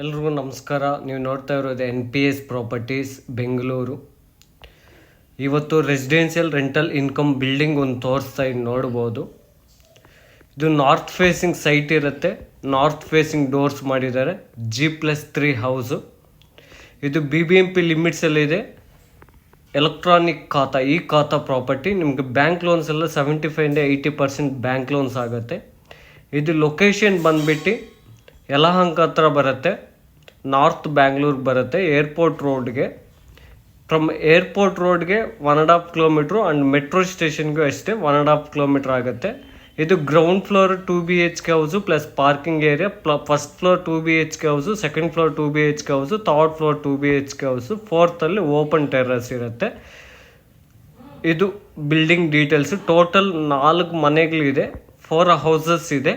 ಎಲ್ರಿಗೂ ನಮಸ್ಕಾರ. ನೀವು ನೋಡ್ತಾ ಇರೋದು NPS ಪ್ರಾಪರ್ಟೀಸ್ ಬೆಂಗಳೂರು. ಇವತ್ತು ರೆಸಿಡೆನ್ಷಿಯಲ್ ರೆಂಟಲ್ ಇನ್ಕಮ್ ಬಿಲ್ಡಿಂಗ್ ಒಂದು ತೋರಿಸ್ತಾ ನೋಡ್ಬೋದು. ಇದು ನಾರ್ತ್ ಫೇಸಿಂಗ್ ಸೈಟ್ ಇರುತ್ತೆ. ನಾರ್ತ್ ಫೇಸಿಂಗ್ ಡೋರ್ಸ್ ಮಾಡಿದ್ದಾರೆ. G+3 house. ಇದು BBMP ಲಿಮಿಟ್ಸಲ್ಲಿದೆ. ಎಲೆಕ್ಟ್ರಾನಿಕ್ ಖಾತಾ, ಈ ಖಾತಾ ಪ್ರಾಪರ್ಟಿ ನಿಮಗೆ ಬ್ಯಾಂಕ್ ಲೋನ್ಸ್ ಎಲ್ಲ 75-80% ಬ್ಯಾಂಕ್ ಲೋನ್ಸ್ ಆಗುತ್ತೆ. ಇದು ಲೊಕೇಶನ್ ಬಂದುಬಿಟ್ಟು ಯಲಹಂಕ ಹತ್ರ ಬರುತ್ತೆ. ನಾರ್ತ್ ಬ್ಯಾಂಗ್ಳೂರ್ಗೆ ಬರುತ್ತೆ. ಏರ್ಪೋರ್ಟ್ ರೋಡ್ಗೆ, ಫ್ರಮ್ ಏರ್ಪೋರ್ಟ್ ರೋಡ್ಗೆ 1.5 ಕಿಲೋಮೀಟ್ರು ಆ್ಯಂಡ್ ಮೆಟ್ರೋ ಸ್ಟೇಷನ್ಗೂ ಅಷ್ಟೇ 1.5 ಕಿಲೋಮೀಟ್ರ್ ಆಗುತ್ತೆ. ಇದು ground floor 2 BHK house plus parking area. First floor 2 BHK house, second floor 2 BHK house, third floor 2 BHK house, ಫೋರ್ತಲ್ಲಿ ಓಪನ್ ಟೆರ್ರಸ್ ಇರುತ್ತೆ. ಇದು ಬಿಲ್ಡಿಂಗ್ ಡೀಟೇಲ್ಸು. ಟೋಟಲ್ 4 ಮನೆಗಳಿದೆ, 4 houses ಇದೆ.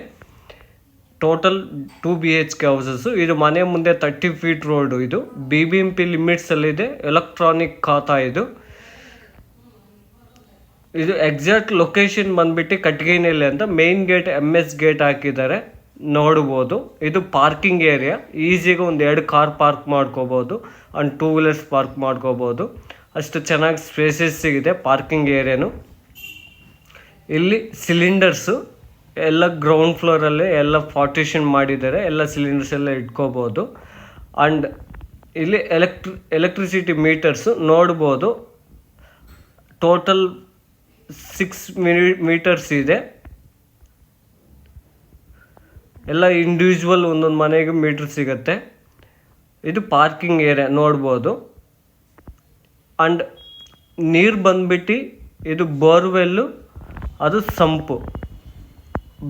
Total 2 BHK houses. ಇದು ಮನೆ ಮುಂದೆ 30 ಫೀಟ್ ರೋಡು. ಇದು BBMP ಲಿಮಿಟ್ಸಲ್ಲಿದೆ. ಎಲೆಕ್ಟ್ರಾನಿಕ್ ಖಾತಾ ಇದು. ಇದು ಎಕ್ಸಾಕ್ಟ್ ಲೊಕೇಶನ್ ಬಂದುಬಿಟ್ಟು ಕಟ್ಗಿನಲ್ಲಿ ಅಂತ ಮೇನ್ ಗೇಟ್ MS ಗೇಟ್ ಹಾಕಿದ್ದಾರೆ, ನೋಡ್ಬೋದು. ಇದು ಪಾರ್ಕಿಂಗ್ ಏರಿಯಾ. ಈಸಿಗೆ ಒಂದು 2 ಕಾರ್ ಪಾರ್ಕ್ ಮಾಡ್ಕೋಬೋದು ಆ್ಯಂಡ್ 2 ವೀಲರ್ಸ್ ಪಾರ್ಕ್ ಮಾಡ್ಕೋಬೋದು. ಅಷ್ಟು ಚೆನ್ನಾಗಿ ಸ್ಪೇಸಸ್ ಸಿಗಿದೆ ಪಾರ್ಕಿಂಗ್ ಏರಿಯಾನು. ಇಲ್ಲಿ ಸಿಲಿಂಡರ್ಸು ಎಲ್ಲ ಗ್ರೌಂಡ್ ಫ್ಲೋರಲ್ಲಿ ಎಲ್ಲ ಪಾರ್ಟಿಷನ್ ಮಾಡಿದ್ದಾರೆ. ಎಲ್ಲ ಸಿಲಿಂಡರ್ಸ್ ಎಲ್ಲ ಇಟ್ಕೋಬೋದು. ಆ್ಯಂಡ್ ಇಲ್ಲಿ ಎಲೆಕ್ಟ್ರಿಸಿಟಿ ಮೀಟರ್ಸು ನೋಡ್ಬೋದು. ಟೋಟಲ್ 6 ಮೀಟರ್ಸ್ ಇದೆ. ಎಲ್ಲ ಇಂಡಿವಿಜುವಲ್ ಒಂದೊಂದು ಮನೆಗೆ ಮೀಟರ್ ಸಿಗುತ್ತೆ. ಇದು ಪಾರ್ಕಿಂಗ್ ಏರಿಯಾ ನೋಡ್ಬೋದು. ಆ್ಯಂಡ್ ನೀರು ಬಂದ್ಬಿಟ್ಟು ಇದು ಬೋರ್ವೆಲ್ಲು, ಅದು ಸಂಪು.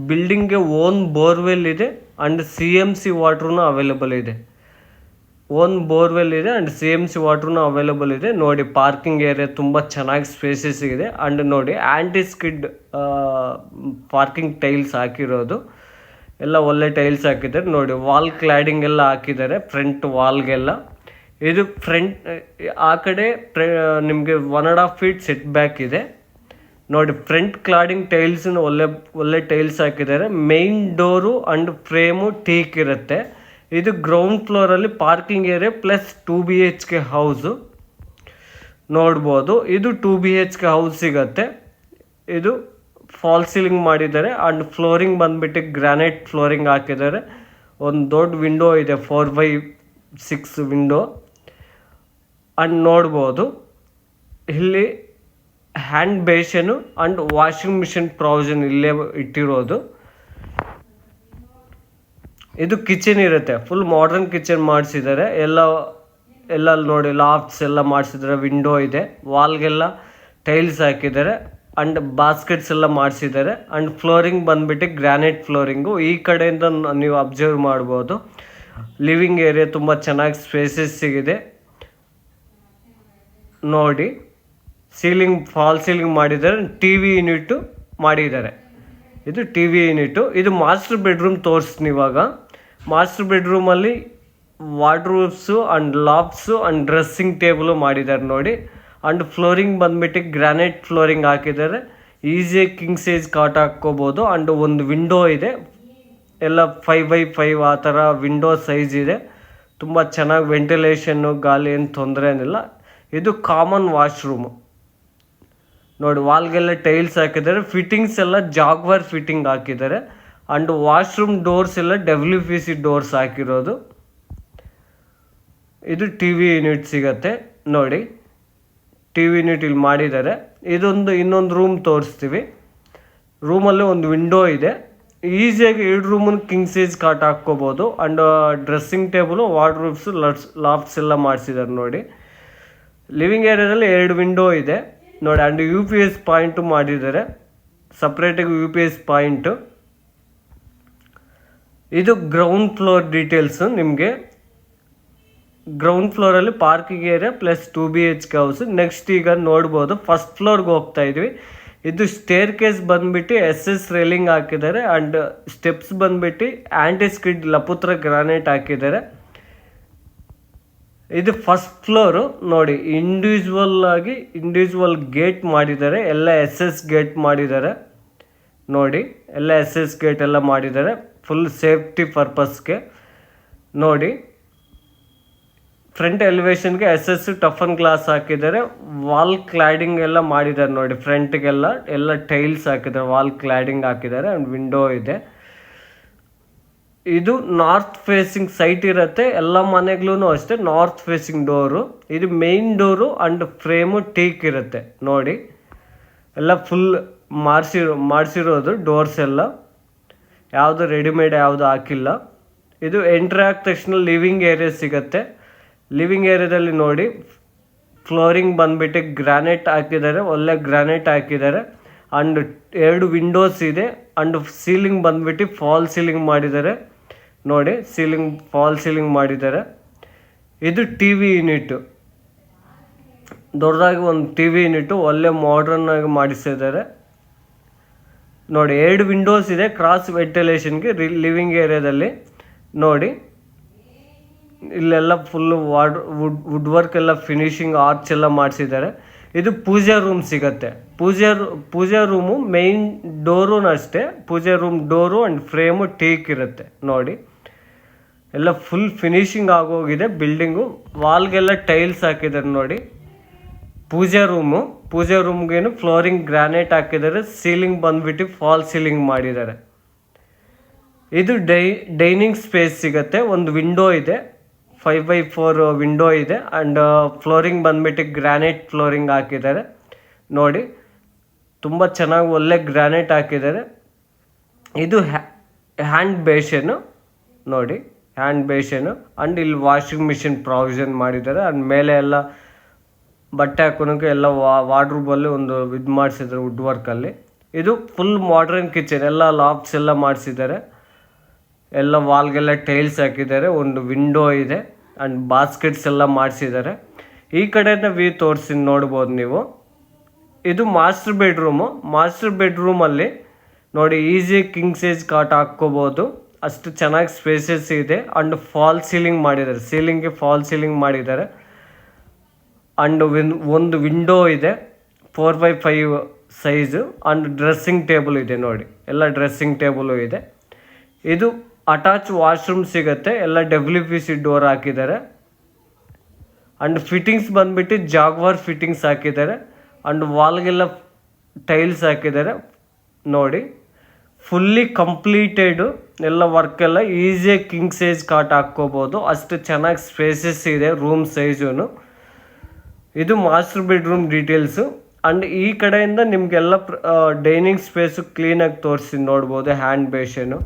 ಬಿಲ್ಡಿಂಗ್ಗೆ ಓನ್ ಬೋರ್ವೆಲ್ ಇದೆ ಆ್ಯಂಡ್ CMC ವಾಟ್ರೂ ಅವೈಲೇಬಲ್ ಇದೆ. ಓನ್ ಬೋರ್ವೆಲ್ ಇದೆ ಆ್ಯಂಡ್ CMC ವಾಟ್ರೂ ಅವೈಲೇಬಲ್ ಇದೆ. ನೋಡಿ ಪಾರ್ಕಿಂಗ್ ಏರಿಯಾ ತುಂಬ ಚೆನ್ನಾಗಿ ಸ್ಪೇಸಸ್ ಇದೆ. ಆ್ಯಂಡ್ ನೋಡಿ ಆ್ಯಂಟಿ ಸ್ಕಿಡ್ ಪಾರ್ಕಿಂಗ್ ಟೈಲ್ಸ್ ಹಾಕಿರೋದು, ಎಲ್ಲ ಒಳ್ಳೆ ಟೈಲ್ಸ್ ಹಾಕಿದ್ದಾರೆ. ನೋಡಿ ವಾಲ್ ಕ್ಲಾಡಿಂಗ್ ಎಲ್ಲ ಹಾಕಿದ್ದಾರೆ ಫ್ರಂಟ್ ವಾಲ್ಗೆಲ್ಲ. ಇದು ಫ್ರಂಟ್ ಆ ಕಡೆ ನಿಮಗೆ 1.5 ಫೀಟ್ ಸೆಟ್ ಬ್ಯಾಕ್ ಇದೆ. ನೋಡಿ ಫ್ರಂಟ್ ಕ್ಲಾಡಿಂಗ್ ಟೈಲ್ಸನ್ನು ಒಳ್ಳೆ ಟೈಲ್ಸ್ ಹಾಕಿದ್ದಾರೆ. Main door and frame teak ಇರುತ್ತೆ. ಇದು ಗ್ರೌಂಡ್ ಫ್ಲೋರಲ್ಲಿ parking area plus 2 BHK house ನೋಡ್ಬೋದು. ಇದು 2 BHK ಹೌಸ್ ಸಿಗುತ್ತೆ. ಇದು ಫಾಲ್ ಸೀಲಿಂಗ್ ಮಾಡಿದ್ದಾರೆ ಆ್ಯಂಡ್ ಫ್ಲೋರಿಂಗ್ ಬಂದುಬಿಟ್ಟು ಗ್ರಾನೈಟ್ ಫ್ಲೋರಿಂಗ್ ಹಾಕಿದ್ದಾರೆ. ಒಂದು ದೊಡ್ಡ ವಿಂಡೋ ಇದೆ, 4x6 ವಿಂಡೋ ಆ್ಯಂಡ್ ನೋಡ್ಬೋದು. ಇಲ್ಲಿ hand basin and washing machine provision ಇಲ್ಲೇ ಇಟ್ಟಿರೋದು. ಇದು ಕಿಚನ್ ಇರುತ್ತೆ, ಫುಲ್ ಮಾಡರ್ನ್ ಕಿಚನ್ ಮಾಡಿಸಿದ್ದಾರೆ. ಎಲ್ಲ ನೋಡಿ ಲಾಫ್ಟ್ಸ್ ಎಲ್ಲ ಮಾಡಿಸಿದ್ದಾರೆ. ವಿಂಡೋ ಇದೆ, ವಾಲ್ಗೆಲ್ಲ ಟೈಲ್ಸ್ ಹಾಕಿದ್ದಾರೆ ಆ್ಯಂಡ್ ಬಾಸ್ಕೆಟ್ಸ್ ಎಲ್ಲ ಮಾಡಿಸಿದ್ದಾರೆ. ಆ್ಯಂಡ್ ಫ್ಲೋರಿಂಗ್ ಬಂದುಬಿಟ್ಟು ಗ್ರಾನೈಟ್ ಫ್ಲೋರಿಂಗು. ಈ ಕಡೆಯಿಂದ ನೀವು ಅಬ್ಸರ್ವ್ ಮಾಡ್ಬೋದು. ಲಿವಿಂಗ್ ಏರಿಯಾ ತುಂಬ ಚೆನ್ನಾಗಿ ಸ್ಪೇಸಸ್ ಸಿಗಿದೆ. ನೋಡಿ ಫಾಲ್ ಸೀಲಿಂಗ್ ಮಾಡಿದ್ದಾರೆ. TV ಯೂನಿಟು ಮಾಡಿದ್ದಾರೆ. ಇದು TV ಯೂನಿಟು. ಇದು ಮಾಸ್ಟರ್ ಬೆಡ್ರೂಮ್ ತೋರಿಸ್ತೀನಿ ಇವಾಗ. ಮಾಸ್ಟರ್ ಬೆಡ್ರೂಮಲ್ಲಿ wardrobes and lofts and dressing table ಮಾಡಿದ್ದಾರೆ ನೋಡಿ. ಆ್ಯಂಡ್ ಫ್ಲೋರಿಂಗ್ ಬಂದುಬಿಟ್ಟು ಗ್ರಾನೈಟ್ ಫ್ಲೋರಿಂಗ್ ಹಾಕಿದ್ದಾರೆ. ಈಸಿಯಾಗಿ ಕಿಂಗ್ ಸೈಜ್ ಕಾಟ್ ಹಾಕ್ಕೋಬೋದು. ಆ್ಯಂಡ್ ಒಂದು ವಿಂಡೋ ಇದೆ, ಎಲ್ಲ 5x5 ಆ ಥರ ವಿಂಡೋ ಸೈಜ್ ಇದೆ. ತುಂಬ ಚೆನ್ನಾಗಿ ವೆಂಟಿಲೇಷನ್ನು, ಗಾಳಿ ಏನು ತೊಂದರೆ ಏನಿಲ್ಲ. ಇದು ಕಾಮನ್ ವಾಶ್ರೂಮು. ನೋಡಿ ವಾಲ್ಗೆಲ್ಲ ಟೈಲ್ಸ್ ಹಾಕಿದ್ದಾರೆ. ಫಿಟ್ಟಿಂಗ್ಸ್ ಎಲ್ಲ ಜಾಗ್ವಾರ್ ಫಿಟ್ಟಿಂಗ್ ಹಾಕಿದ್ದಾರೆ. ಆ್ಯಂಡ್ ವಾಶ್ರೂಮ್ ಡೋರ್ಸ್ ಎಲ್ಲ WPC ಡೋರ್ಸ್ ಹಾಕಿರೋದು. ಇದು TV ಯೂನಿಟ್ ಸಿಗತ್ತೆ ನೋಡಿ. TV ಯೂನಿಟ್ ಇಲ್ಲಿ ಮಾಡಿದ್ದಾರೆ. ಇನ್ನೊಂದು ರೂಮ್ ತೋರಿಸ್ತೀವಿ. ರೂಮಲ್ಲಿ ಒಂದು ವಿಂಡೋ ಇದೆ. ಈಸಿಯಾಗಿ 2 ರೂಮನ್ನು ಕಿಂಗ್ ಸೈಜ್ ಕಾಟ್ ಹಾಕ್ಕೋಬೋದು. ಆ್ಯಂಡ್ ಡ್ರೆಸ್ಸಿಂಗ್ ಟೇಬಲು, ವಾರ್ಡ್ರೋಬ್ಸು, ಲಾಫ್ಟ್ಸ್ ಎಲ್ಲ ಮಾಡಿಸಿದ್ದಾರೆ ನೋಡಿ. ಲಿವಿಂಗ್ ಏರಿಯಾದಲ್ಲಿ 2 ವಿಂಡೋ ಇದೆ ನೋಡಿ. ಆ್ಯಂಡ್ UPS ಪಾಯಿಂಟು ಮಾಡಿದ್ದಾರೆ, ಸಪ್ರೇಟಾಗಿ UPS ಪಾಯಿಂಟು. ಇದು ಗ್ರೌಂಡ್ ಫ್ಲೋರ್ ಡೀಟೇಲ್ಸು. ನಿಮಗೆ ಗ್ರೌಂಡ್ ಫ್ಲೋರಲ್ಲಿ parking area plus 2 BHK house. Next ಈಗ ನೋಡ್ಬೋದು ಫಸ್ಟ್ ಫ್ಲೋರ್ಗೆ ಹೋಗ್ತಾ ಇದ್ವಿ. ಇದು ಸ್ಟೇರ್ ಕೇಸ್ ಬಂದುಬಿಟ್ಟು SS ರೇಲಿಂಗ್ ಹಾಕಿದ್ದಾರೆ. ಆ್ಯಂಡ್ ಸ್ಟೆಪ್ಸ್ ಬಂದುಬಿಟ್ಟು ಆ್ಯಂಟಿ ಸ್ಕಿಡ್ ಲಪುತ್ರ ಗ್ರಾನೈಟ್ ಹಾಕಿದ್ದಾರೆ. ಇದು ಫಸ್ಟ್ ಫ್ಲೋರು ನೋಡಿ. ಇಂಡಿವಿಜುವಲ್ ಗೇಟ್ ಮಾಡಿದ್ದಾರೆ. ಎಲ್ಲ SS ಗೇಟ್ ಮಾಡಿದ್ದಾರೆ ನೋಡಿ. ಎಲ್ಲ SS ಗೇಟ್ ಎಲ್ಲ ಮಾಡಿದ್ದಾರೆ ಫುಲ್ ಸೇಫ್ಟಿ ಪರ್ಪಸ್ಗೆ ನೋಡಿ. ಫ್ರಂಟ್ ಎಲಿವೇಶನ್ಗೆ SS ಟಫನ್ ಗ್ಲಾಸ್ ಹಾಕಿದ್ದಾರೆ. ವಾಲ್ ಕ್ಲಾಡಿಂಗ್ ಎಲ್ಲ ಮಾಡಿದ್ದಾರೆ ನೋಡಿ. ಫ್ರಂಟ್ಗೆಲ್ಲ ಎಲ್ಲ ಟೈಲ್ಸ್ ಹಾಕಿದ್ದಾರೆ, ವಾಲ್ ಕ್ಲಾಡಿಂಗ್ ಹಾಕಿದ್ದಾರೆ. ಆ್ಯಂಡ್ ವಿಂಡೋ ಇದೆ. ಇದು ನಾರ್ತ್ ಫೇಸಿಂಗ್ ಸೈಟ್ ಇರುತ್ತೆ. ಎಲ್ಲ ಮನೆಗಳೂ ಅಷ್ಟೇ ನಾರ್ತ್ ಫೇಸಿಂಗ್ ಡೋರು. ಇದು main door and frame teak ಇರುತ್ತೆ ನೋಡಿ. ಎಲ್ಲ ಫುಲ್ ಮಾಡಿಸಿರೋದು ಡೋರ್ಸ್ ಎಲ್ಲ, ಯಾವುದು ರೆಡಿಮೇಡ್ ಯಾವುದು ಹಾಕಿಲ್ಲ. ಇದು ಎಂಟ್ರಿ ಆದ ತಕ್ಷಣ ಲಿವಿಂಗ್ ಏರಿಯಾ ಸಿಗುತ್ತೆ. ಲಿವಿಂಗ್ ಏರಿಯಾದಲ್ಲಿ ನೋಡಿ ಫ್ಲೋರಿಂಗ್ ಬಂದ್ಬಿಟ್ಟು ಗ್ರಾನೈಟ್ ಹಾಕಿದ್ದಾರೆ, ಒಳ್ಳೆ ಗ್ರಾನೈಟ್ ಹಾಕಿದ್ದಾರೆ. ಆ್ಯಂಡ್ 2 ವಿಂಡೋಸ್ ಇದೆ. ಆ್ಯಂಡ್ ಸೀಲಿಂಗ್ ಬಂದ್ಬಿಟ್ಟು ಫಾಲ್ ಸೀಲಿಂಗ್ ಮಾಡಿದ್ದಾರೆ ನೋಡಿ. ಫಾಲ್ ಸೀಲಿಂಗ್ ಮಾಡಿದ್ದಾರೆ. ಇದು TV ಯೂನಿಟ್, ದೊಡ್ಡದಾಗಿ ಒಂದು TV ಯೂನಿಟು ಒಳ್ಳೆ ಮಾಡರ್ನ್ ಆಗಿ ಮಾಡಿಸಿದ್ದಾರೆ ನೋಡಿ. 2 ವಿಂಡೋಸ್ ಇದೆ ಕ್ರಾಸ್ ವೆಂಟಿಲೇಷನ್ಗೆ ಲಿವಿಂಗ್ ಏರಿಯಾದಲ್ಲಿ ನೋಡಿ. ಇಲ್ಲೆಲ್ಲ ಫುಲ್ಲು ವುಡ್ ವರ್ಕ್ ಎಲ್ಲ ಫಿನಿಶಿಂಗ್ ಆರ್ಚ್ ಎಲ್ಲ ಮಾಡಿಸಿದ್ದಾರೆ. ಇದು ಪೂಜಾ ರೂಮ್ ಸಿಗತ್ತೆ. ಪೂಜಾ ರೂಮು ಮೇನ್ ಡೋರು ಅಷ್ಟೇ. Puja room door and frame teak ಇರುತ್ತೆ ನೋಡಿ. ಎಲ್ಲ ಫುಲ್ ಫಿನಿಶಿಂಗ್ ಆಗೋಗಿದೆ ಬಿಲ್ಡಿಂಗು. ವಾಲ್ಗೆಲ್ಲ ಟೈಲ್ಸ್ ಹಾಕಿದ್ದಾರೆ ನೋಡಿ. ಪೂಜಾ ರೂಮ್ಗೇನು ಫ್ಲೋರಿಂಗ್ ಗ್ರಾನೈಟ್ ಹಾಕಿದ್ದಾರೆ. ಸೀಲಿಂಗ್ ಬಂದ್ಬಿಟ್ಟು ಫಾಲ್ ಸೀಲಿಂಗ್ ಮಾಡಿದ್ದಾರೆ. ಇದು ಡೈನಿಂಗ್ ಸ್ಪೇಸ್ ಸಿಗುತ್ತೆ. ಒಂದು ವಿಂಡೋ ಇದೆ, 5x4 ವಿಂಡೋ ಇದೆ. ಆ್ಯಂಡ್ ಫ್ಲೋರಿಂಗ್ ಬಂದ್ಬಿಟ್ಟು ಗ್ರಾನೈಟ್ ಫ್ಲೋರಿಂಗ್ ಹಾಕಿದ್ದಾರೆ ನೋಡಿ. ತುಂಬ ಚೆನ್ನಾಗಿ ಒಳ್ಳೆ ಗ್ರಾನೈಟ್ ಹಾಕಿದ್ದಾರೆ. ಇದು ಹ್ಯಾಂಡ್ ಬೇಷನು ನೋಡಿ, ಹ್ಯಾಂಡ್ ಬೇಷನು. ಆ್ಯಂಡ್ ಇಲ್ಲಿ ವಾಷಿಂಗ್ ಮಿಷಿನ್ ಪ್ರಾವಿಷನ್ ಮಾಡಿದ್ದಾರೆ. ಆ್ಯಂಡ್ ಮೇಲೆ ಎಲ್ಲ ಬಟ್ಟೆ ಹಾಕೋಣಕ್ಕೆ ಎಲ್ಲ ವಾರ್ಡ್ರೂಬಲ್ಲಿ ಒಂದು ಇದು ಮಾಡಿಸಿದ್ದಾರೆ ವುಡ್ ವರ್ಕಲ್ಲಿ. ಇದು ಫುಲ್ ಮಾಡರ್ನ್ ಕಿಚನ್, ಎಲ್ಲ ಲಾಫ್ಟ್ಸ್ ಎಲ್ಲ ಮಾಡಿಸಿದ್ದಾರೆ. ಎಲ್ಲ ವಾಲ್ಗೆಲ್ಲ ಟೈಲ್ಸ್ ಹಾಕಿದ್ದಾರೆ. ಒಂದು ವಿಂಡೋ ಇದೆ ಆ್ಯಂಡ್ ಬಾಸ್ಕೆಟ್ಸ್ ಎಲ್ಲ ಮಾಡಿಸಿದ್ದಾರೆ. ಈ ಕಡೆಯಿಂದ ವ್ಯೂ ತೋರಿಸಿ ನೋಡ್ಬೋದು ನೀವು. ಇದು ಮಾಸ್ಟರ್ ಬೆಡ್ರೂಮಲ್ಲಿ ನೋಡಿ ಈಸಿ ಕಿಂಗ್ ಸೈಜ್ ಕಾಟ್ ಹಾಕ್ಕೋಬೋದು, ಅಷ್ಟು ಚೆನ್ನಾಗಿ ಸ್ಪೇಸಸ್ ಇದೆ. ಆ್ಯಂಡ್ ಫಾಲ್ ಸೀಲಿಂಗ್ ಮಾಡಿದ್ದಾರೆ, ಸೀಲಿಂಗ್ಗೆ ಫಾಲ್ ಸೀಲಿಂಗ್ ಮಾಡಿದ್ದಾರೆ. ಆ್ಯಂಡ್ ಒಂದು ವಿಂಡೋ ಇದೆ 4x5 size. And dressing table ಇದೆ ನೋಡಿ, ಎಲ್ಲ ಡ್ರೆಸ್ಸಿಂಗ್ ಟೇಬಲು ಇದೆ. ಇದು ಅಟ್ಯಾಚ್ ವಾಶ್ರೂಮ್ ಸಿಗುತ್ತೆ. ಎಲ್ಲ WPC ಡೋರ್ ಹಾಕಿದ್ದಾರೆ. ಆ್ಯಂಡ್ ಫಿಟ್ಟಿಂಗ್ಸ್ ಬಂದ್ಬಿಟ್ಟು ಜಾಗ್ವಾರ್ ಫಿಟ್ಟಿಂಗ್ಸ್ ಹಾಕಿದ್ದಾರೆ. ಆ್ಯಂಡ್ ವಾಲ್ಗೆಲ್ಲ ಟೈಲ್ಸ್ ಹಾಕಿದ್ದಾರೆ ನೋಡಿ. ಫುಲ್ಲಿ ಕಂಪ್ಲೀಟೆಡು ಎಲ್ಲ ವರ್ಕೆಲ್ಲ ಈಸಿಯಾಗಿ ಕಿಂಗ್ ಸೈಜ್ ಕಾಟ್ ಹಾಕ್ಕೋಬೋದು, ಅಷ್ಟು ಚೆನ್ನಾಗಿ ಸ್ಪೇಸಸ್ ಇದೆ ರೂಮ್ ಸೈಜು. ಇದು ಮಾಸ್ಟರ್ ಬೆಡ್ರೂಮ್ ಡೀಟೇಲ್ಸು. ಆ್ಯಂಡ್ ಈ ಕಡೆಯಿಂದ ನಿಮಗೆಲ್ಲ ಡೈನಿಂಗ್ ಸ್ಪೇಸು ಕ್ಲೀನಾಗಿ ತೋರಿಸಿ ನೋಡ್ಬೋದು. ಹ್ಯಾಂಡ್ ಬೇಷನು,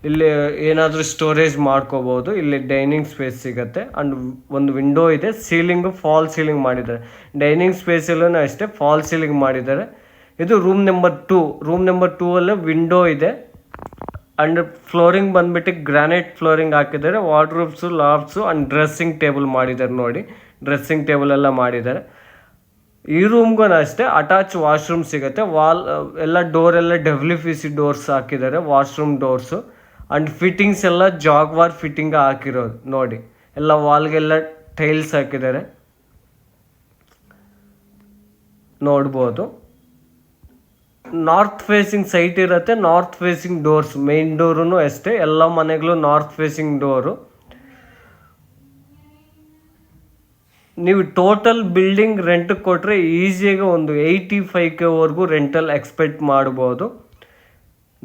ಇಲ್ಲಿ ಏನಾದರೂ ಸ್ಟೋರೇಜ್ ಮಾಡ್ಕೋಬೋದು. ಇಲ್ಲಿ ಡೈನಿಂಗ್ ಸ್ಪೇಸ್ ಸಿಗುತ್ತೆ. ಆ್ಯಂಡ್ ಒಂದು ವಿಂಡೋ ಇದೆ. ಸೀಲಿಂಗು ಫಾಲ್ ಸೀಲಿಂಗ್ ಮಾಡಿದ್ದಾರೆ. ಡೈನಿಂಗ್ ಸ್ಪೇಸಲ್ಲೂ ಅಷ್ಟೇ ಫಾಲ್ ಸೀಲಿಂಗ್ ಮಾಡಿದ್ದಾರೆ. ಇದು ರೂಮ್ ನಂಬರ್ 2 ಅಲ್ಲೇ ವಿಂಡೋ ಇದೆ. ಆ್ಯಂಡ್ ಫ್ಲೋರಿಂಗ್ ಬಂದ್ಬಿಟ್ಟು ಗ್ರಾನೈಟ್ ಫ್ಲೋರಿಂಗ್ ಹಾಕಿದ್ದಾರೆ. Wardrobes, lofts and dressing table ಮಾಡಿದ್ದಾರೆ ನೋಡಿ. ಡ್ರೆಸ್ಸಿಂಗ್ ಟೇಬಲ್ ಎಲ್ಲ ಮಾಡಿದ್ದಾರೆ. ಈ ರೂಮ್ಗೂ ಅಷ್ಟೇ ಅಟ್ಯಾಚ್ ವಾಶ್ರೂಮ್ ಸಿಗುತ್ತೆ. ಎಲ್ಲ ಡೋರೆಲ್ಲ WPC ಡೋರ್ಸ್ ಹಾಕಿದ್ದಾರೆ, ವಾಶ್ರೂಮ್ ಡೋರ್ಸು. ಆ್ಯಂಡ್ ಫಿಟ್ಟಿಂಗ್ಸ್ ಎಲ್ಲ ಜಾಗ್ವಾರ್ ಫಿಟ್ಟಿಂಗ್ ಹಾಕಿರೋದು ನೋಡಿ. ಎಲ್ಲ ವಾಲ್ಗೆಲ್ಲ ಟೈಲ್ಸ್ ಹಾಕಿದ್ದಾರೆ ನೋಡ್ಬೋದು. ನಾರ್ತ್ ಫೇಸಿಂಗ್ ಸೈಟ್ ಇರುತ್ತೆ. North facing doors, main door ಅಷ್ಟೇ. ಎಲ್ಲ ಮನೆಗಳು ನಾರ್ತ್ ಫೇಸಿಂಗ್ ಡೋರು. ನೀವು ಟೋಟಲ್ ಬಿಲ್ಡಿಂಗ್ ರೆಂಟ್ ಕೊಟ್ಟರೆ ಈಸಿಯಾಗಿ ಒಂದು 85K ರೆಂಟಲ್ ಎಕ್ಸ್ಪೆಕ್ಟ್ ಮಾಡ್ಬೋದು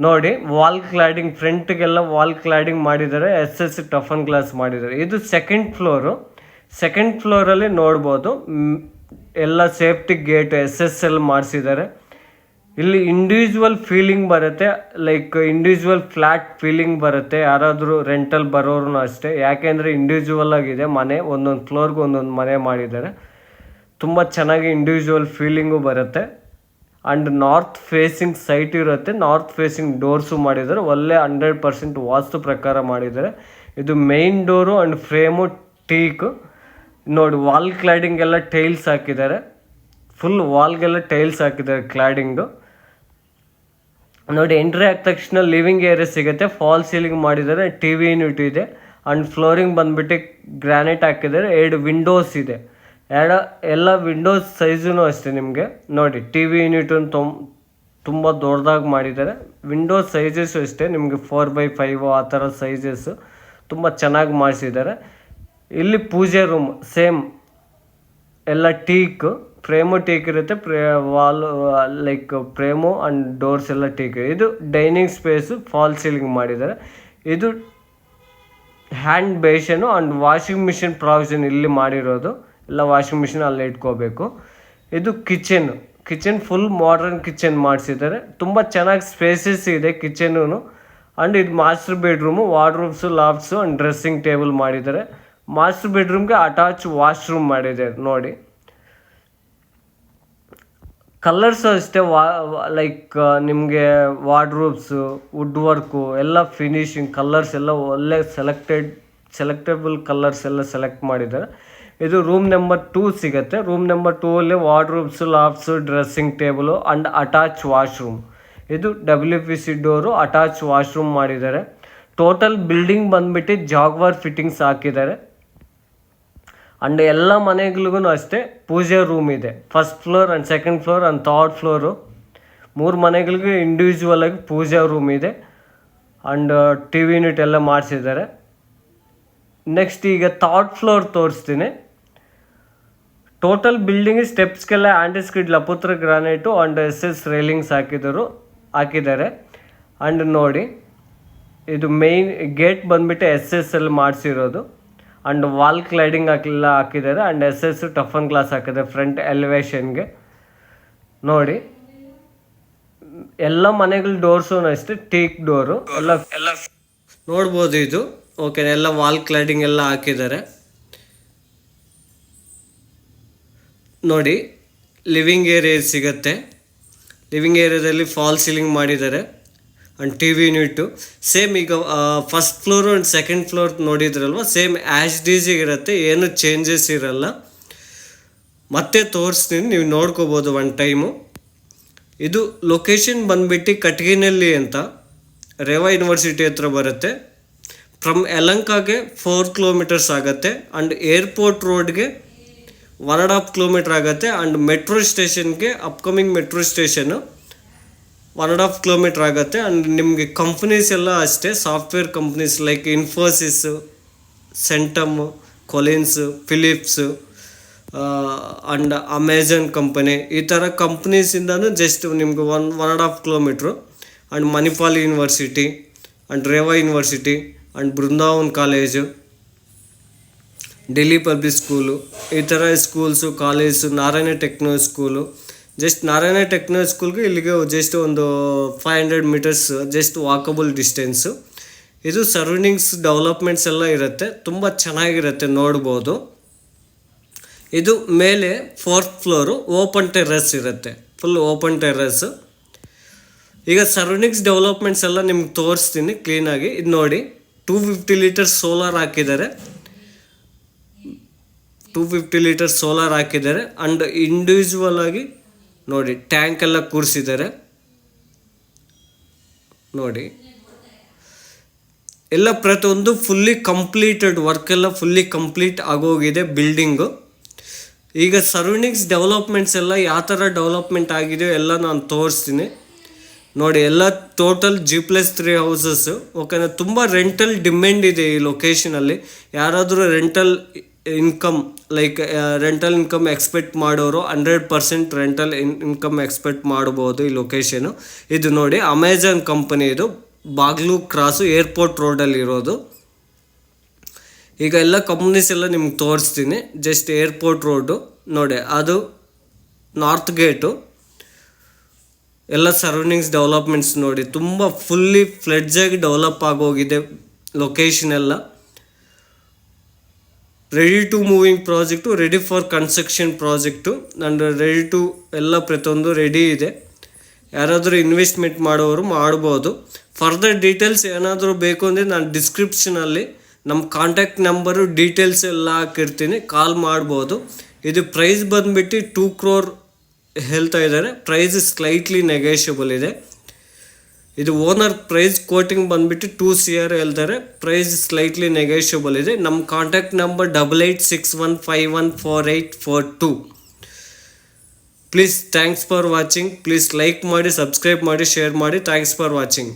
ನೋಡಿ. ವಾಲ್ ಕ್ಲಾಡಿಂಗ್, ಫ್ರಂಟ್ಗೆಲ್ಲ ವಾಲ್ ಕ್ಲಾಡಿಂಗ್ ಮಾಡಿದ್ದಾರೆ. SS ಟಫನ್ ಗ್ಲಾಸ್ ಮಾಡಿದ್ದಾರೆ. ಇದು ಸೆಕೆಂಡ್ ಫ್ಲೋರಲ್ಲಿ ನೋಡ್ಬೋದು. ಎಲ್ಲ ಸೇಫ್ಟಿ ಗೇಟ್ SSL ಮಾಡಿಸಿದ್ದಾರೆ. ಇಲ್ಲಿ ಇಂಡಿವಿಜುವಲ್ ಫೀಲಿಂಗ್ ಬರುತ್ತೆ, ಲೈಕ್ ಇಂಡಿವಿಜುವಲ್ ಫ್ಲ್ಯಾಟ್ ಫೀಲಿಂಗ್ ಬರುತ್ತೆ ಯಾರಾದರೂ ರೆಂಟಲ್ ಬರೋರು ಅಷ್ಟೇ. ಯಾಕೆಂದರೆ ಇಂಡಿವಿಜುವಲ್ ಆಗಿದೆ ಮನೆ, ಒಂದೊಂದು ಫ್ಲೋರ್ಗೆ ಒಂದೊಂದು ಮನೆ ಮಾಡಿದ್ದಾರೆ. ತುಂಬ ಚೆನ್ನಾಗಿ ಇಂಡಿವಿಜುವಲ್ ಫೀಲಿಂಗು ಬರುತ್ತೆ. ಆ್ಯಂಡ್ ನಾರ್ತ್ ಫೇಸಿಂಗ್ ಸೈಟ್ ಇರುತ್ತೆ. ನಾರ್ತ್ ಫೇಸಿಂಗ್ ಡೋರ್ಸು ಮಾಡಿದ್ದಾರೆ. ಒಳ್ಳೆ 100% ವಾಸ್ತು ಪ್ರಕಾರ ಮಾಡಿದ್ದಾರೆ. ಇದು main door and frame teak ನೋಡಿ. ವಾಲ್ ಕ್ಲಾಡಿಂಗ್ ಎಲ್ಲ ಟೈಲ್ಸ್ ಹಾಕಿದ್ದಾರೆ. ಫುಲ್ ವಾಲ್ಗೆಲ್ಲ ಟೈಲ್ಸ್ ಹಾಕಿದ್ದಾರೆ ಕ್ಲಾಡಿಂಗು ನೋಡಿ. ಎಂಟ್ರಿ ಆದ ತಕ್ಷಣ ಲಿವಿಂಗ್ ಏರಿಯಾ ಸಿಗುತ್ತೆ. ಫಾಲ್ ಸೀಲಿಂಗ್ ಮಾಡಿದ್ದಾರೆ. TV ಯೂನಿಟ್ ಇದೆ. ಆ್ಯಂಡ್ ಫ್ಲೋರಿಂಗ್ ಬಂದ್ಬಿಟ್ಟು ಗ್ರಾನೈಟ್ ಹಾಕಿದ್ದಾರೆ. 2 ವಿಂಡೋಸ್ ಇದೆ. ಎಲ್ಲ ವಿಂಡೋಸ್ ಸೈಜೂ ಅಷ್ಟೇ ನಿಮಗೆ ನೋಡಿ. TV ಯೂನಿಟನ್ನು ತುಂಬ ದೊಡ್ಡದಾಗಿ ಮಾಡಿದ್ದಾರೆ. ವಿಂಡೋಸ್ ಸೈಜಸ್ಸು ಅಷ್ಟೇ ನಿಮಗೆ 4x5 ಆ ಥರ ಸೈಜಸ್ಸು ತುಂಬ ಚೆನ್ನಾಗಿ ಮಾಡಿಸಿದ್ದಾರೆ. ಇಲ್ಲಿ ಪೂಜೆ ರೂಮ್ ಸೇಮ್ ಎಲ್ಲ ಟೀಕ್ ಫ್ರೇಮು ಟೀಕ್ ಇರುತ್ತೆ, wall like frame and doors ಎಲ್ಲ ಟೀಕ್. ಇದು ಡೈನಿಂಗ್ ಸ್ಪೇಸು ಫಾಲ್ ಸೀಲಿಂಗ್ ಮಾಡಿದ್ದಾರೆ. ಇದು hand basin and washing machine provision ಇಲ್ಲಿ ಮಾಡಿರೋದು. ಎಲ್ಲ ವಾಷಿಂಗ್ ಮಿಷಿನ್ ಅಲ್ಲೇ ಇಟ್ಕೋಬೇಕು. ಇದು ಕಿಚನ್ ಫುಲ್ ಮಾಡರ್ನ್ ಕಿಚನ್ ಮಾಡಿಸಿದ್ದಾರೆ. ತುಂಬ ಚೆನ್ನಾಗಿ ಸ್ಪೇಸಸ್ ಇದೆ ಕಿಚನ್ನು. ಆ್ಯಂಡ್ ಇದು master bedroom, wardrobes, lofts and dressing table ಮಾಡಿದ್ದಾರೆ. ಮಾಸ್ಟರ್ ಬೆಡ್ರೂಮ್ಗೆ ಅಟ್ಯಾಚ್ ವಾಶ್ರೂಮ್ ಮಾಡಿದ್ದಾರೆ ನೋಡಿ. ಕಲರ್ಸು ಅಷ್ಟೇ ಲೈಕ್ ನಿಮಗೆ ವಾರ್ಡ್ರೋಬ್ಸು, ವುಡ್ ವರ್ಕು ಎಲ್ಲ ಫಿನಿಶಿಂಗ್ ಕಲರ್ಸ್ ಎಲ್ಲ ಒಳ್ಳೆ ಸೆಲೆಕ್ಟೇಬಲ್ ಕಲರ್ಸ್ ಎಲ್ಲ ಸೆಲೆಕ್ಟ್ ಮಾಡಿದ್ದಾರೆ. ಇದು ರೂಮ್ ನಂಬರ್ 2 ಸಿಗುತ್ತೆ. ರೂಮ್ ನಂಬರ್ 2 ಅಲ್ಲಿ wardrobes, lofts, dressing table and attach washroom. ಇದು WPC ಡೋರು, ಅಟ್ಯಾಚ್ ವಾಶ್ರೂಮ್ ಮಾಡಿದ್ದಾರೆ. ಟೋಟಲ್ ಬಿಲ್ಡಿಂಗ್ ಬಂದ್ಬಿಟ್ಟು ಜಾಗ್ವಾರ್ ಫಿಟ್ಟಿಂಗ್ಸ್ ಹಾಕಿದ್ದಾರೆ. ಆ್ಯಂಡ್ ಎಲ್ಲ ಮನೆಗಳಿಗೂ ಅಷ್ಟೇ ಪೂಜೆ ರೂಮ್ ಇದೆ. First floor and second floor and third floor 3 ಮನೆಗಳಿಗೆ ಇಂಡಿವಿಜುವಲ್ ಆಗಿ ಪೂಜೆ ರೂಮ್ ಇದೆ. ಆ್ಯಂಡ್ TV ಯೂನಿಟ್ ಎಲ್ಲ ಮಾಡಿಸಿದ್ದಾರೆ. ನೆಕ್ಸ್ಟ್ ಈಗ ಥರ್ಡ್ ಫ್ಲೋರ್ ತೋರಿಸ್ತೀನಿ. ಟೋಟಲ್ ಬಿಲ್ಡಿಂಗ್ ಸ್ಟೆಪ್ಸ್ಗೆಲ್ಲ ಆ್ಯಂಟಿಸ್ಕಿಡ್ ಲಪುತ್ರ ಗ್ರಾನೈಟು ಆ್ಯಂಡ್ SS ರೈಲಿಂಗ್ಸ್ ಹಾಕಿದ್ದಾರೆ. ಆ್ಯಂಡ್ ನೋಡಿ ಇದು ಮೇಯ್ನ್ ಗೇಟ್ ಬಂದುಬಿಟ್ಟು SS ಅಲ್ಲಿ ಮಾಡಿಸಿರೋದು. ಆ್ಯಂಡ್ ವಾಲ್ ಕ್ಲೈಡಿಂಗ್ ಹಾಕಿದ್ದಾರೆ. ಆ್ಯಂಡ್ SS ಟಫನ್ ಗ್ಲಾಸ್ ಹಾಕಿದ್ದಾರೆ ಫ್ರಂಟ್ ಎಲಿವೇಶನ್ಗೆ ನೋಡಿ. ಎಲ್ಲ ಮನೆಗಳ ಡೋರ್ಸು ಅಷ್ಟೇ ಟೀಕ್ ಡೋರು ಎಲ್ಲ ನೋಡ್ಬೋದು. ಇದು ಓಕೆ, ಎಲ್ಲ ವಾಲ್ ಕ್ಲೈಡಿಂಗ್ ಎಲ್ಲ ಹಾಕಿದ್ದಾರೆ ನೋಡಿ. ಲಿವಿಂಗ್ ಏರಿಯಾ ಸಿಗುತ್ತೆ. ಲಿವಿಂಗ್ ಏರಿಯಾದಲ್ಲಿ ಫಾಲ್ ಸೀಲಿಂಗ್ ಮಾಡಿದ್ದಾರೆ. ಆ್ಯಂಡ್ TV ಯೂನಿಟು ಸೇಮ್ ಈಗ first floor and second floor ನೋಡಿದ್ರಲ್ವ, ಸೇಮ್ ಆ್ಯಸ್ ಡೀಸಿಗೆ ಇರುತ್ತೆ, ಏನು ಚೇಂಜಸ್ ಇರಲ್ಲ. ಮತ್ತೆ ತೋರಿಸ್ತೀನಿ, ನೀವು ನೋಡ್ಕೋಬೋದು ಒನ್ ಟೈಮು. ಇದು ಲೊಕೇಶನ್ ಬಂದ್ಬಿಟ್ಟು ಕಟ್ಗಿನಲ್ಲಿ ಅಂತ, ರೇವಾ ಯೂನಿವರ್ಸಿಟಿ ಹತ್ರ ಬರುತ್ತೆ. ಫ್ರಮ್ ಯಲಹಂಕಗೆ 4 ಕಿಲೋಮೀಟರ್ಸ್ ಆಗುತ್ತೆ. ಆ್ಯಂಡ್ ಏರ್ಪೋರ್ಟ್ ರೋಡ್ಗೆ 1.5 ಕಿಲೋಮೀಟ್ರ್ ಆಗುತ್ತೆ. ಆ್ಯಂಡ್ ಮೆಟ್ರೋ ಸ್ಟೇಷನ್ಗೆ ಅಪ್ಕಮಿಂಗ್ ಮೆಟ್ರೋ ಸ್ಟೇಷನ್ನು 1.5 ಕಿಲೋಮೀಟ್ರ್ ಆಗುತ್ತೆ. ಆ್ಯಂಡ್ ನಿಮಗೆ ಕಂಪ್ನೀಸ್ ಎಲ್ಲ ಅಷ್ಟೇ, software companies like Infosys, Centum, Collins, Philips and Amazon company, ಈ ಥರ ಕಂಪ್ನೀಸಿಂದನೂ ಜಸ್ಟ್ ನಿಮ್ಗೆ 1.5 kilometre. And Manipal university and Reva university and Brindavan college, Delhi public school, ಈ ಥರ schools, college, Narayana techno school. Just Narayana techno ಸ್ಕೂಲ್ಗೆ ಇಲ್ಲಿಗೆ ಜಸ್ಟ್ ಒಂದು 500 ಮೀಟರ್ಸ್ ಜಸ್ಟ್ ವಾಕಬಲ್ ಡಿಸ್ಟೆನ್ಸು. ಇದು ಸರೌಂಡಿಂಗ್ಸ್ ಡೆವಲಪ್ಮೆಂಟ್ಸ್ ಎಲ್ಲ ಇರುತ್ತೆ, ತುಂಬ ಚೆನ್ನಾಗಿರುತ್ತೆ ನೋಡ್ಬೋದು. ಇದು ಮೇಲೆ 4th ಫ್ಲೋರು ಓಪನ್ ಟೆರ್ರಸ್ ಇರುತ್ತೆ, ಫುಲ್ ಓಪನ್ ಟೆರ್ರಸ್ಸು. ಈಗ ಸರೌಂಡಿಂಗ್ಸ್ ಡೆವಲಪ್ಮೆಂಟ್ಸ್ ಎಲ್ಲ ನಿಮ್ಗೆ ತೋರಿಸ್ತೀನಿ ಕ್ಲೀನಾಗಿ. ಇದು ನೋಡಿ, 250 ಲೀಟರ್ ಸೋಲಾರ್ ಹಾಕಿದ್ದಾರೆ. 250 ಲೀಟರ್ ಸೋಲಾರ್ ಹಾಕಿದ್ದಾರೆ. ಆ್ಯಂಡ್ ಇಂಡಿವಿಜುವಲ್ ಆಗಿ ನೋಡಿ ಟ್ಯಾಂಕ್ ಎಲ್ಲ ಕೂರಿಸಿದ್ದಾರೆ ನೋಡಿ. ಎಲ್ಲ ಪ್ರತಿಯೊಂದು ಫುಲ್ಲಿ ಕಂಪ್ಲೀಟೆಡ್ ವರ್ಕ್ ಎಲ್ಲ ಫುಲ್ಲಿ ಕಂಪ್ಲೀಟ್ ಆಗೋಗಿದೆ ಬಿಲ್ಡಿಂಗು. ಈಗ ಸರೌಂಡಿಂಗ್ಸ್ ಡೆವಲಪ್ಮೆಂಟ್ಸ್ ಎಲ್ಲ ಯಾವ ಥರ ಡೆವಲಪ್ಮೆಂಟ್ ಆಗಿದೆಯೋ ಎಲ್ಲ ನಾನು ತೋರಿಸ್ತೀನಿ ನೋಡಿ. ಎಲ್ಲ ಟೋಟಲ್ G+3 ಹೌಸಸ್ಸು. ಓಕೆನಾ, ತುಂಬ ರೆಂಟಲ್ ಡಿಮ್ಯಾಂಡ್ ಇದೆ ಈ ಲೊಕೇಶನಲ್ಲಿ. ಯಾರಾದರೂ ರೆಂಟಲ್ ಇನ್ಕಮ್ ಎಕ್ಸ್ಪೆಕ್ಟ್ ಮಾಡೋರು 100% ರೆಂಟಲ್ ಇನ್ಕಮ್ ಎಕ್ಸ್ಪೆಕ್ಟ್ ಮಾಡ್ಬೋದು ಈ ಲೊಕೇಶನು. ಇದು ನೋಡಿ ಅಮೆಝಾನ್ ಕಂಪನಿ, ಇದು ಬಾಗ್ಲೂ ಕ್ರಾಸು ಏರ್ಪೋರ್ಟ್ ರೋಡಲ್ಲಿ ಇರೋದು. ಈಗ ಎಲ್ಲ ಕಂಪ್ನೀಸ್ ಎಲ್ಲ ನಿಮ್ಗೆ ತೋರಿಸ್ತೀನಿ. ಜಸ್ಟ್ ಏರ್ಪೋರ್ಟ್ ರೋಡು ನೋಡಿ, ಅದು ನಾರ್ತ್ ಗೇಟು. ಎಲ್ಲ ಸರೌಂಡಿಂಗ್ಸ್ ಡೆವಲಪ್ಮೆಂಟ್ಸ್ ನೋಡಿ, ತುಂಬ ಫುಲ್ಲಿ ಫ್ಲೆಡ್ಜಾಗಿ ಡೆವಲಪ್ ಆಗೋಗಿದೆ ಲೊಕೇಶನ್ ಎಲ್ಲ. Ready to moving project, ready for construction project. And ready to ಎಲ್ಲ ಪ್ರತಿಯೊಂದು ರೆಡಿ ಇದೆ. ಯಾರಾದರೂ ಇನ್ವೆಸ್ಟ್ಮೆಂಟ್ ಮಾಡೋರು ಮಾಡ್ಬೋದು. ಫರ್ದರ್ ಡೀಟೇಲ್ಸ್ ಏನಾದರೂ ಬೇಕು ಅಂದರೆ ನಾನು ಡಿಸ್ಕ್ರಿಪ್ಷನಲ್ಲಿ ನಮ್ಮ ಕಾಂಟ್ಯಾಕ್ಟ್ ನಂಬರು ಡೀಟೇಲ್ಸ್ ಎಲ್ಲ ಹಾಕಿರ್ತೀನಿ, ಕಾಲ್ ಮಾಡ್ಬೋದು. ಇದು ಪ್ರೈಸ್ ಬಂದುಬಿಟ್ಟು 2 crore ಹೇಳ್ತಾ ಇದ್ದಾರೆ. ಪ್ರೈಸ್ ಸ್ಲೈಟ್ಲಿ ನೆಗೋಷಿಯಬಲ್ ಇದೆ. ಇದು ಓನರ್ ಪ್ರೈಸ್ ಕೋಟಿಂಗ್ ಬಂದುಬಿಟ್ಟು 2 CR ಹೇಳ್ತಾರೆ. ಪ್ರೈಸ್ ಸ್ಲೈಟ್ಲಿ ನೆಗೋಷಿಯಬಲ್ ಇದೆ. ನಮ್ಮ contact number 8861514842. Please thanks for watching. Please like ಮಾಡಿ, ಸಬ್ಸ್ಕ್ರೈಬ್ ಮಾಡಿ, ಶೇರ್ ಮಾಡಿ. Thanks for watching.